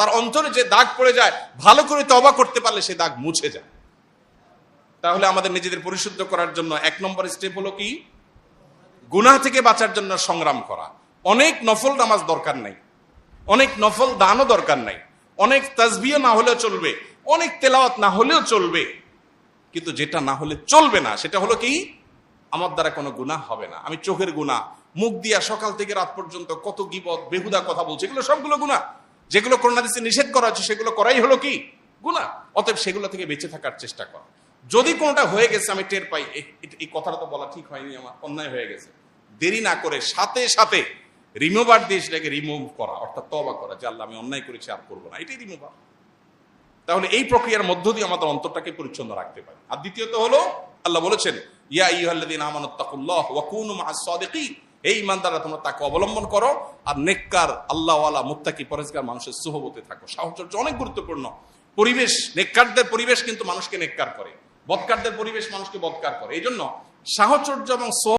তার অন্তরে যে দাগ পড়ে যায়, ভালো করে তওবা করতে পারলে সে দাগ মুছে যায়। তাহলে আমাদের নিজেদের পরিশুদ্ধ করার জন্য 1 নম্বর স্টেপ হলো কি? গুনাহ থেকে বাঁচার জন্য সংগ্রাম করা। অনেক নফল নামাজ দরকার নাই, অনেক নফল দানও দরকার নাই, অনেক তাসবিহ না হলেও চলবে, অনেক তেলাওয়াত না হলেও চলবে, কিন্তু যেটা না হলে চলবে না সেটা হলো কি? আমার দ্বারা কোনো গুনাহ হবে না। আমি চোখের গুনাহ, মুখ দিয়া সকাল থেকে রাত পর্যন্ত কত গীবত বেহুদা কথা বলছি, এগুলো সবগুলো গুনাহ। যেগুলো কোরআন হাদিসে নিষেধ করা হচ্ছে সেগুলো করাই হলো কি? গুনাহ। অতএব সেগুলো থেকে বেঁচে থাকার চেষ্টা কর। যদি কোনোটা হয়ে গেছে আমি টের পাই, এই কথাটা তো বলা ঠিক হয়নি, আমার অন্যায় হয়ে গেছে, দেরি না করে সাথে সাথে রিমুভার দিয়ে সেটাকে রিমুভ করা, অর্থাৎ তওবা করা যে আল্লাহ আমি অন্যায় করেছি, আর করবো না, এটাই রিমুভার। তাহলে এই প্রক্রিয়ার মধ্য দিয়ে আমাদের অন্তরটাকে পরিচ্ছন্ন রাখতে পারি। আর দ্বিতীয়ত হলো, আল্লাহ বলেছেন ইয়া আইয়ুহাল্লাযীনা আমানুত্তাকুল্লাহ ওয়া কুনু মা'আস সাদিকিন, এই ঈমানদাররা তোমরা তাকে অবলম্বন করো আর নেককার আল্লাহওয়ালা মুত্তাকি পরহেজগার মানুষের সুহবতে থাকো। সাহচর্য অনেক গুরুত্বপূর্ণ। পরিবেশ, নেককারদের পরিবেশ কিন্তু মানুষকে নেককার করে, বদকারদের পরিবেশ মানুষকে বদকার করে। এই জন্য সাহচর্য এবং